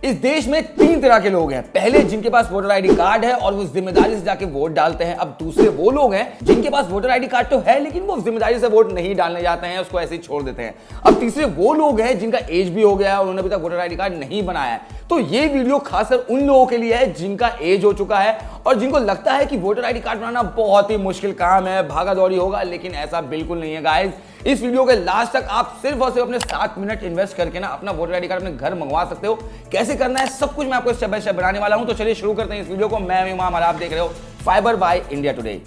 इस देश में 3 तरह के लोग हैं। पहले जिनके पास वोटर आईडी कार्ड है और वो जिम्मेदारी से जाके वोट डालते हैं। अब दूसरे वो लोग हैं जिनके पास वोटर आईडी कार्ड तो है लेकिन वो जिम्मेदारी से वोट नहीं डालने जाते हैं, उसको ऐसे ही छोड़ देते हैं। अब तीसरे वो लोग हैं जिनका एज भी हो गया है और उन्होंने अभी तक वोटर आईडी कार्ड नहीं बनाया है। तो ये वीडियो खासकर उन लोगों के लिए है जिनका एज हो चुका है और जिनको लगता है कि वोटर आईडी कार्ड बनाना बहुत ही मुश्किल काम है, भागा दौड़ी होगा, लेकिन ऐसा बिल्कुल नहीं है गाइस। इस वीडियो के लास्ट तक आप सिर्फ और सिर्फ अपने 7 मिनट इन्वेस्ट करके ना अपना वोटर आईडी कार्ड अपने घर मंगवा सकते हो। कैसे करना है सब कुछ मैं आपको स्टेप बाय स्टेप बनाने वाला हूं। तो चलिए शुरू करते हैं इस वीडियो को। मैं इमाम और आप देख रहे हो फाइबर बाय इंडिया टुडे।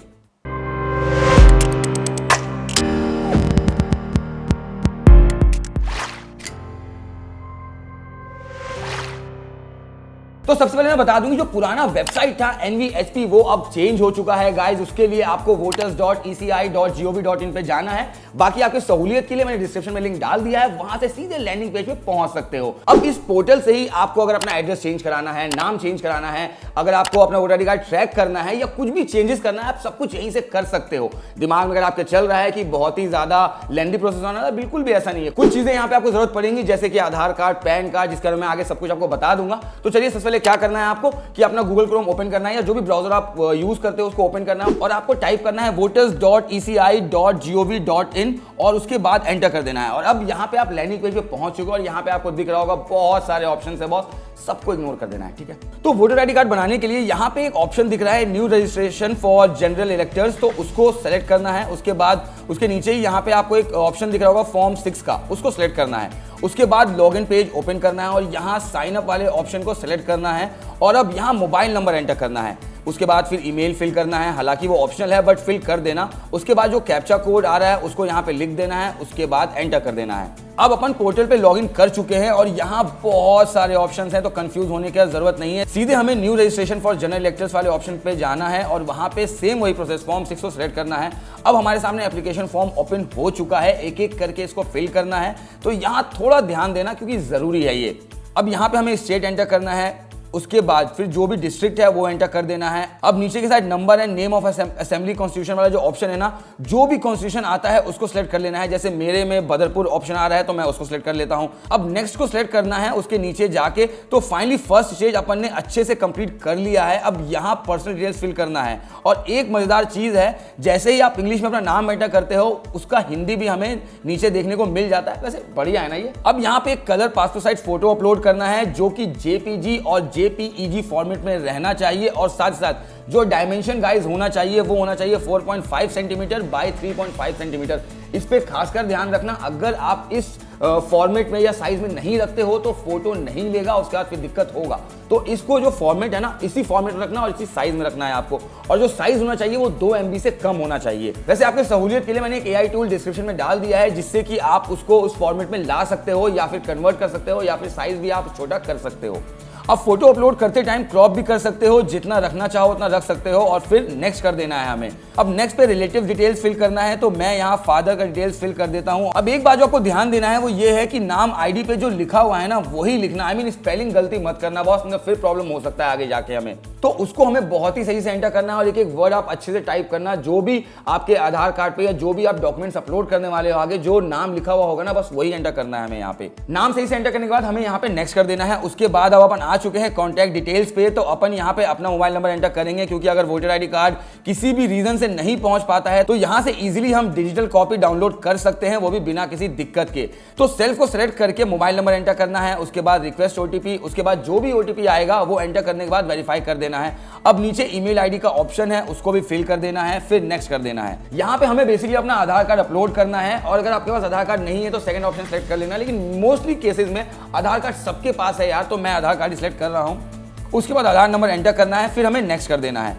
तो सबसे पहले मैं बता दूं कि जो पुराना वेबसाइट था NVHP वो अब चेंज हो चुका है गाइस। उसके लिए आपको voters.eci.gov.in पे जाना है। बाकी आपकी सहूलियत के लिए मैंने डिस्क्रिप्शन में लिंक डाल दिया है, वहां से सीधे लैंडिंग पेज पे पहुंच सकते हो। अब इस पोर्टल से ही आपको अगर अपना एड्रेस चेंज कराना है, नाम चेंज कराना है, अगर आपको अपना वोटर आईडी कार्ड ट्रैक करना है या कुछ भी चेंजेस करना है, आप सब कुछ यहीं से कर सकते हो। दिमाग में अगर आपके चल रहा है कि बहुत ही ज्यादा लेंथी प्रोसेस होना है, बिल्कुल भी ऐसा नहीं है। कुछ चीजें यहाँ पे आपको जरूरत पड़ेंगी जैसे कि आधार कार्ड, पैन कार्ड, जिसके बारे में आगे सब कुछ आपको बता दूंगा। तो चलिए सबसे पहले क्या करना है आपको कि अपना गूगल क्रोम ओपन करना है या जो भी ब्राउजर आप यूज करते हो उसको ओपन करना है और आपको टाइप करना है voters.eci.gov.in और उसके बाद एंटर कर देना है। और अब यहाँ पे आप लैंडिंग पेज पे पहुंच चुके हो और यहाँ पे आपको दिख रहा होगा बहुत सारे ऑप्शन है बॉस, सबको इग्नोर कर देना है, ठीक है। तो वोटर आईडी कार्ड बनाने के लिए यहाँ पे एक ऑप्शन दिख रहा है new registration for general electors, तो उसको सेलेक्ट करना है। उसके बाद उसके नीचे ही यहाँ पे आपको एक ऑप्शन दिख रहा होगा फॉर्म 6 का, उसको सेलेक्ट करना है। उसके बाद लॉगिन पेज ओपन करना है और यहाँ साइन अप वाले ऑप्शन को सेलेक्ट करना है और अब यहाँ मोबाइल नंबर एंटर करना है। उसके बाद फिर ईमेल फिल करना है, हालांकि वो ऑप्शनल है बट फिल कर देना। उसके बाद जो कैप्चा कोड आ रहा है उसको यहाँ पे लिख देना है, उसके बाद एंटर कर देना है। अब अपन पोर्टल पे लॉगिन कर चुके हैं और यहाँ बहुत सारे ऑप्शंस हैं, तो कंफ्यूज होने की जरूरत नहीं है। सीधे हमें new registration for general electors वाले ऑप्शन पे जाना है और वहां पे सेम वही प्रोसेस फॉर्म 6 को सिलेक्ट करना है। अब हमारे सामने एप्लीकेशन फॉर्म ओपन हो चुका है, एक एक करके इसको फिल करना है। तो यहाँ थोड़ा ध्यान देना क्योंकि जरूरी है ये। अब यहाँ पे हमें स्टेट एंटर करना है, उसके बाद फिर जो भी डिस्ट्रिक्ट है वो एंटर कर देना है। अब नीचे के साइड नंबर है, नेम ऑफ असेंबली कॉन्स्टिट्यूशन वाला जो ऑप्शन है ना, जो भी कॉन्स्टिट्यूशन आता है उसको सिलेक्ट कर लेना है। जैसे मेरे में बदरपुर ऑप्शन आ रहा है तो मैं उसको सिलेक्ट कर लेता हूं। अब नेक्स्ट को सिलेक्ट करना है, उसके नीचे जाके तो फाइनली फर्स्ट स्टेज अपन ने अच्छे से कंप्लीट कर लिया है। अब यहाँ पर्सनल डिटेल्स फिल करना है और एक मजेदार चीज है, जैसे ही आप इंग्लिश में अपना नाम एंटर करते हो उसका हिंदी भी हमें नीचे देखने को मिल जाता है। वैसे बढ़िया है ना ये। अब यहाँ पे एक colour passport size photo upload करना है जो कि JPG और JPEG फॉर्मेट में रहना चाहिए और साथ साथ जो डायमेंशन गाइस होना चाहिए वो होना चाहिए 4.5 सेंटीमीटर बाय 3.5 सेंटीमीटर। इस पे खासकर ध्यान रखना, अगर आप इस फॉर्मेट में या साइज में नहीं रखते हो तो फोटो नहीं लेगा, उसके बाद फिर दिक्कत होगा। तो इसको जो फॉर्मेट है ना, इसी फॉर्मेट में रखना और इसी साइज में रखना है आपको। और जो साइज होना चाहिए वो 2 MB से कम होना चाहिए। वैसे आपके सहूलियत के लिए मैंने एक AI टूल डिस्क्रिप्शन में डाल दिया है जिससे कि आप उसको उस फॉर्मेट में ला सकते हो या फिर कन्वर्ट कर सकते हो या फिर साइज भी आप छोटा कर सकते हो। अब फोटो अपलोड करते टाइम क्रॉप भी कर सकते हो, जितना रखना चाहो उतना रख सकते हो और फिर नेक्स्ट कर देना है हमें। अब नेक्स्ट पे रिलेटिव डिटेल्स फिल करना है, तो मैं यहाँ फादर का डिटेल्स फिल कर देता हूँ। अब एक बात जो आपको ध्यान देना है वो ये है कि नाम आईडी पे जो लिखा हुआ है ना वही लिखना। आई मीन स्पेलिंग गलती मत करना बॉस, मतलब फिर प्रॉब्लम हो सकता है आगे जाके हमें। तो उसको हमें बहुत ही सही से एंटर करना है और एक एक वर्ड आप अच्छे से टाइप करना। जो भी आपके आधार कार्ड पे या जो भी आप डॉक्यूमेंट्स अपलोड करने वाले हो आगे जो नाम लिखा हुआ होगा ना बस वही एंटर करना है हमें। यहाँ पे नाम सही से एंटर करने के बाद हमें यहाँ पे नेक्स्ट कर देना है। उसके बाद अब अपन आ चुके हैं कॉन्टैक्ट डिटेल्स पे, तो अपन यहाँ पे अपना मोबाइल नंबर एंटर करेंगे क्योंकि अगर वोटर आईडी कार्ड किसी भी रीजन से नहीं पहुंच पाता है तो यहाँ से इजीली हम डिजिटल कॉपी डाउनलोड कर सकते हैं, वो भी बिना किसी दिक्कत के। तो सेल्फ को सिलेक्ट करके मोबाइल नंबर एंटर करना है, उसके बाद रिक्वेस्ट OTP, उसके बाद जो भी OTP आएगा वो एंटर करने के बाद वेरीफाई कर देना है। अब नीचे ईमेल आईडी का ऑप्शन है उसको भी फिल कर देना है, फिर नेक्स्ट कर देना है। यहाँ पे हमें बेसिकली अपना आधार कार्ड अपलोड करना है और अगर आपके पास आधार कार्ड नहीं है तो सेकंड ऑप्शन सेलेक्ट कर लेना, लेकिन मोस्टली केसेस में आधार कार्ड सबके पास है यार, तो मैं आधार कार्ड सिलेक्ट कर रहा हूँ। उसके बाद आधार नंबर एंटर करना है, फिर हमें नेक्स्ट कर देना है।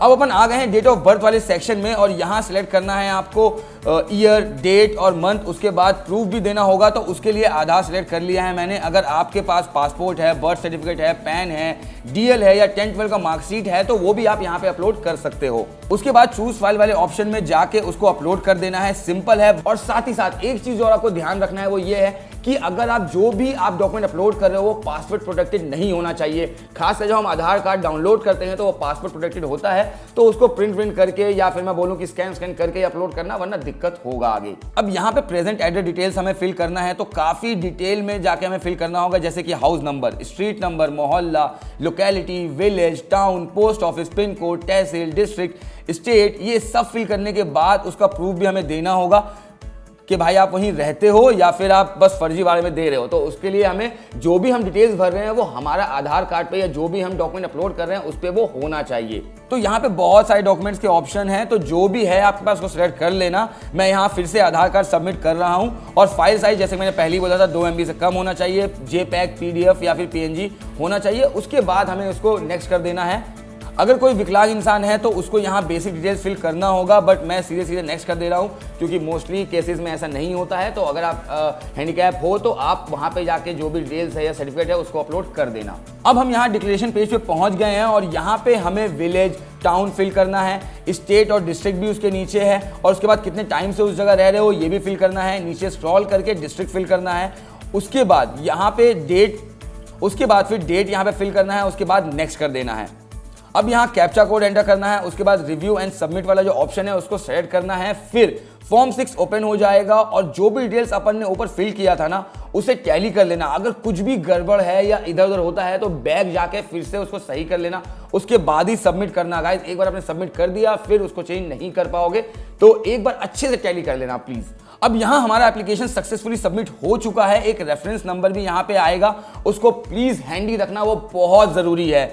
अब अपन आ गए हैं डेट ऑफ बर्थ वाले सेक्शन में और यहाँ सिलेक्ट करना है आपको ईयर, डेट और मंथ। उसके बाद प्रूफ भी देना होगा तो उसके लिए आधार सिलेक्ट कर लिया है मैंने। अगर आपके पास पासपोर्ट है, बर्थ सर्टिफिकेट है, पैन है, DL है या 10th-12 का मार्कशीट है तो वो भी आप यहाँ पे अपलोड कर सकते हो। उसके बाद चूज फाइल वाले ऑप्शन में जाके उसको अपलोड कर देना है, सिंपल है। और साथ ही साथ एक चीज और आपको ध्यान रखना है वो ये है कि अगर आप जो भी आप डॉक्यूमेंट अपलोड कर रहे हो वो पासवर्ड प्रोटेक्टेड नहीं होना चाहिए। खासकर जब हम आधार कार्ड डाउनलोड करते हैं तो वो पासवर्ड प्रोटेक्टेड होता है, तो उसको प्रिंट करके या फिर मैं बोलूं कि स्कैन करके अपलोड करना, वरना दिक्कत होगा आगे। अब यहाँ पे प्रेजेंट एड्रेस डिटेल्स हमें फिल करना है, तो काफी डिटेल में जाके हमें फिल करना होगा, जैसे कि हाउस नंबर, स्ट्रीट नंबर, मोहल्ला, locality, village, town, post office, pin code, तहसील, डिस्ट्रिक्ट, स्टेट, ये सब फिल करने के बाद उसका प्रूफ भी हमें देना होगा कि भाई आप वहीं रहते हो या फिर आप बस फर्जी वाले में दे रहे हो। तो उसके लिए हमें जो भी हम डिटेल्स भर रहे हैं वो हमारा आधार कार्ड पे या जो भी हम डॉक्यूमेंट अपलोड कर रहे हैं उस पर वो होना चाहिए। तो यहाँ पे बहुत सारे डॉक्यूमेंट्स के ऑप्शन हैं, तो जो भी है आपके पास उसको सिलेक्ट कर लेना। मैं यहाँ फिर से आधार कार्ड सबमिट कर रहा हूँ और फाइल साइज जैसे मैंने पहले ही बोला था 2 MB से कम होना चाहिए, JPEG, PDF या फिर PNG होना चाहिए। उसके बाद हमें उसको नेक्स्ट कर देना है। अगर कोई विकलांग इंसान है तो उसको यहाँ बेसिक डिटेल्स फिल करना होगा, बट मैं सीधे नेक्स्ट कर दे रहा हूँ क्योंकि मोस्टली केसेस में ऐसा नहीं होता है। तो अगर आप हैंडीकैप हो तो आप वहाँ पे जाके जो भी डिटेल्स है या सर्टिफिकेट है उसको अपलोड कर देना। अब हम यहाँ डिक्लेरेशन पेज पे पहुँच गए हैं और यहाँ पे हमें विलेज, टाउन फिल करना है, स्टेट और डिस्ट्रिक्ट भी उसके नीचे है, और उसके बाद कितने टाइम से उस जगह रह रहे हो ये भी फिल करना है। नीचे स्क्रॉल करके डिस्ट्रिक्ट फिल करना है, उसके बाद यहाँ पे डेट, उसके बाद फिर डेट यहाँ पे फिल करना है, उसके बाद नेक्स्ट कर देना है। अब यहाँ कैप्चा कोड एंटर करना है, उसके बाद रिव्यू एंड सबमिट वाला जो ऑप्शन है उसको सेलेक्ट करना है। फिर फॉर्म 6 ओपन हो जाएगा और जो भी डिटेल्स अपन ने ऊपर फिल किया था ना उसे टैली कर लेना। अगर कुछ भी गड़बड़ है या इधर उधर होता है तो बैक जाके फिर से उसको सही कर लेना, उसके बाद ही सबमिट करना। गाइस एक बार आपने सबमिट कर दिया फिर उसको चेंज नहीं कर पाओगे, तो एक बार अच्छे से टैली कर लेना प्लीज। अब यहाँ हमारा एप्लीकेशन सक्सेसफुली सबमिट हो चुका है। एक रेफरेंस नंबर भी यहाँ पे आएगा, उसको प्लीज हैंडी रखना, वो बहुत जरूरी है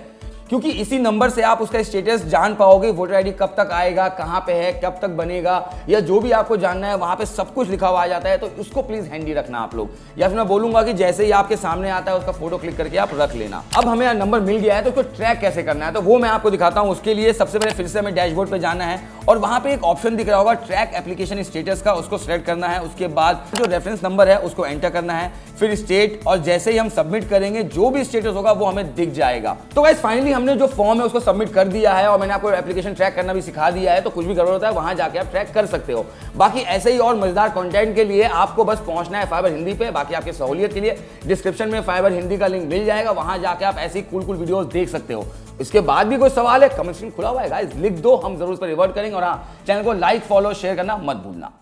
क्योंकि इसी नंबर से आप उसका स्टेटस जान पाओगे, वोटर आईडी कब तक आएगा, कहाँ पे है, कब तक बनेगा, या जो भी आपको जानना है वहाँ पे सब कुछ लिखा हुआ आ जाता है। तो उसको प्लीज हैंडी रखना आप लोग, या फिर मैं बोलूंगा कि जैसे ही आपके सामने आता है उसका फोटो क्लिक करके आप रख लेना। अब हमें नंबर मिल गया है तो उसको ट्रैक कैसे करना है तो वो मैं आपको दिखाता हूँ। उसके लिए सबसे पहले फिर से हमें डैशबोर्ड पे जाना है और वहाँ पे एक ऑप्शन दिख रहा होगा ट्रैक एप्लीकेशन स्टेटस का, उसको सिलेक्ट करना है। उसके बाद जो रेफरेंस नंबर है उसको एंटर करना है, फिर स्टेट, और जैसे ही हम सबमिट करेंगे जो भी स्टेटस होगा वो हमें दिख जाएगा। तो गाइस फाइनली हमने जो फॉर्म है उसको सबमिट कर दिया है और मैंने आपको एप्लीकेशन ट्रैक करना भी सिखा दिया है, तो कुछ भी गड़बड़ होता है वहां जाके आप ट्रैक कर सकते हो। बाकी ऐसे ही और मजेदार कंटेंट के लिए आपको बस पहुंचना है फाइबर हिंदी पे। बाकी आपकी सहूलियत के लिए डिस्क्रिप्शन में फाइबर हिंदी का लिंक मिल जाएगा, वहां जाके आप ऐसी कूल वीडियोस देख सकते हो। इसके बाद भी कोई सवाल है कमेंट सेक्शन खुला हुआ है गाइस, लिख दो, हम जरूर उस पर रिवर्ट करेंगे। और हाँ, चैनल को लाइक, फॉलो, शेयर करना मत भूलना।